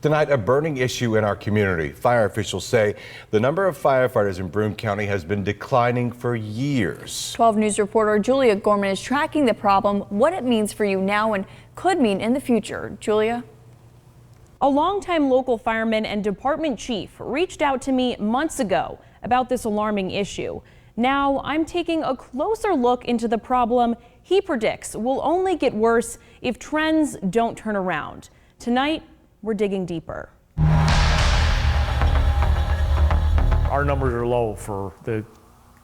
Tonight, a burning issue in our community. Fire officials say the number of firefighters in Broome County has been declining for years. 12 News reporter Julia Gorman is tracking the problem, what it means for you now and could mean in the future. Julia? A longtime local fireman and department chief reached out to me months ago about this alarming issue. Now I'm taking a closer look into the problem he predicts will only get worse if trends don't turn around. Tonight, we're digging deeper. Our numbers are low for the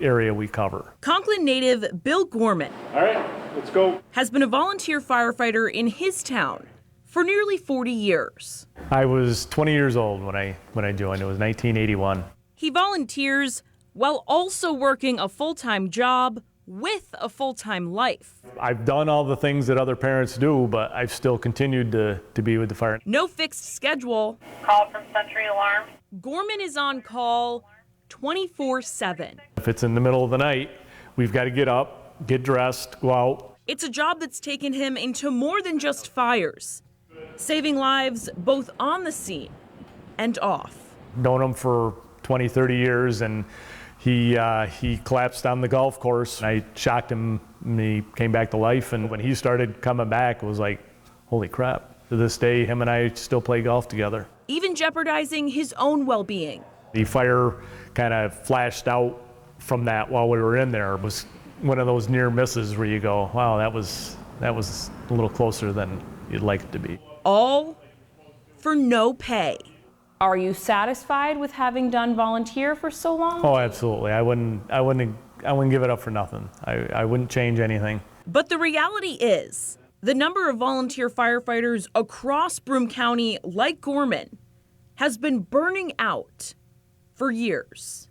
area we cover. Conklin native Bill Gorman, All right, let's go. has been a volunteer firefighter in his town for nearly 40 years. I was 20 years old when I joined. It was 1981. He volunteers while also working a full-time job with a full-time life. I've done all the things that other parents do, but I've still continued to be with the fire. No fixed schedule. Call from Century Alarm. Gorman is on call 24/7. If it's in the middle of the night, we've got to get up, get dressed, go out. It's a job that's taken him into more than just fires, saving lives both on the scene and off. Known him for 20, 30 years, and he collapsed on the golf course. I shocked him, and he came back to life, and when he started coming back, it was like, holy crap. To this day, him and I still play golf together. Even jeopardizing his own well-being. The fire kind of flashed out from that while we were in there. It was one of those near misses where you go, wow, that was a little closer than you'd like it to be. All for no pay. Are you satisfied with having done volunteer for so long? Oh, absolutely. I wouldn't give it up for nothing. I wouldn't change anything. But the reality is, the number of volunteer firefighters across Broome County, like Gorman, has been burning out for years.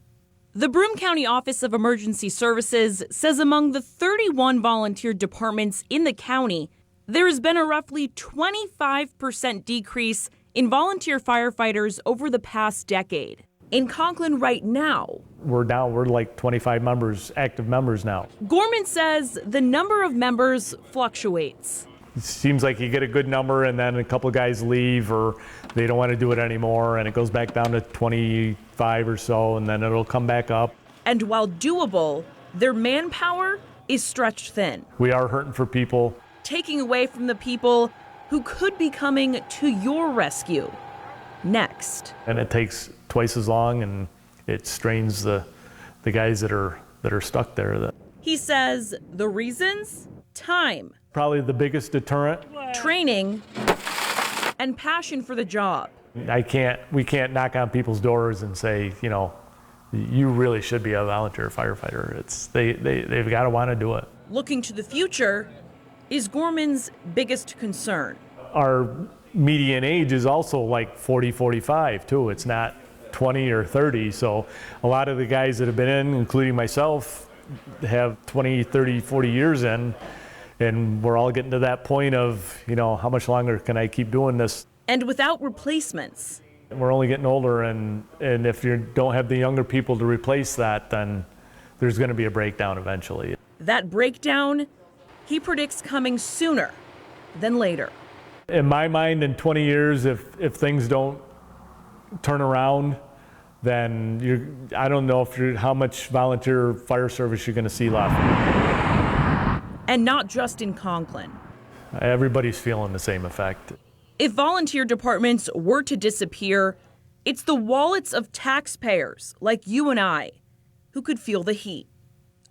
The Broome County Office of Emergency Services says among the 31 volunteer departments in the county, there has been a roughly 25% decrease in volunteer firefighters over the past decade. In Conklin right now, We're like 25 members, active members now. Gorman says the number of members fluctuates. It seems like you get a good number and then a couple of guys leave or they don't want to do it anymore and it goes back down to 25 or so and then it'll come back up. And while doable, their manpower is stretched thin. We are hurting for people. Taking away from the people who could be coming to your rescue next. And it takes twice as long and it strains the guys that are stuck there. He says the reasons? Time. Probably the biggest deterrent. Training and passion for the job. We can't knock on people's doors and say, you know, you really should be a volunteer firefighter. They've got to want to do it. Looking to the future is Gorman's biggest concern. Our median age is also like 40, 45 too. It's not 20 or 30. So a lot of the guys that have been in, including myself, have 20, 30, 40 years in. And we're all getting to that point of, you know, how much longer can I keep doing this? And without replacements. We're only getting older, and if you don't have the younger people to replace that, then there's going to be a breakdown eventually. That breakdown, he predicts coming sooner than later. In my mind, in 20 years, if things don't turn around, then I don't know how much volunteer fire service you're going to see left. And not just in Conklin. Everybody's feeling the same effect. If volunteer departments were to disappear, it's the wallets of taxpayers like you and I who could feel the heat.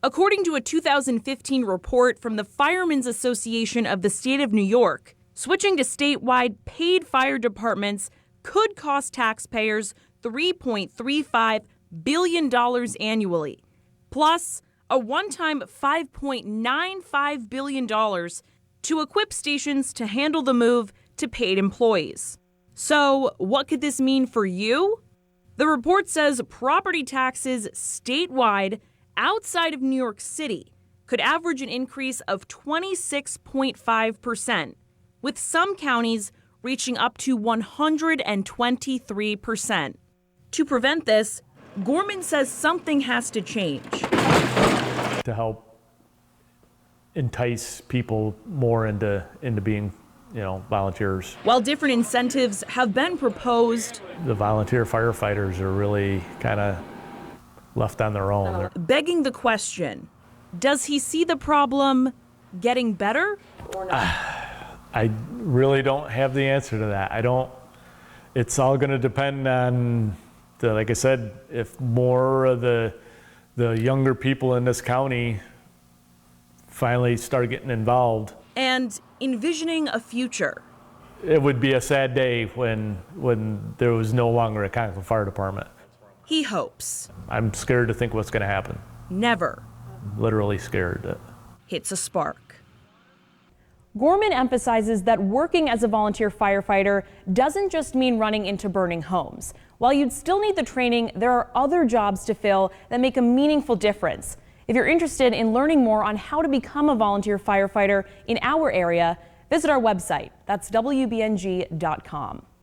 According to a 2015 report from the Firemen's Association of the State of New York, switching to statewide paid fire departments could cost taxpayers $3.35 billion annually, plus a one-time $5.95 billion to equip stations to handle the move to paid employees. So what could this mean for you? The report says property taxes statewide outside of New York City could average an increase of 26.5%, with some counties reaching up to 123%. To prevent this, Gorman says something has to change. To help entice people more into being volunteers. While different incentives have been proposed, The volunteer firefighters are really kind of left on their own. begging the question, does he see the problem getting better? I really don't have the answer to that. It's all going to depend on, like I said, if more of the younger people in this county finally start getting involved. And envisioning a future. It would be a sad day when there was no longer a Conklin Fire Department. He hopes I'm scared to think what's going to happen. never Literally scared. hits a spark. Gorman emphasizes that working as a volunteer firefighter doesn't just mean running into burning homes. While you'd still need the training, there are other jobs to fill that make a meaningful difference. If you're interested in learning more on how to become a volunteer firefighter in our area, visit our website. That's WBNG.com.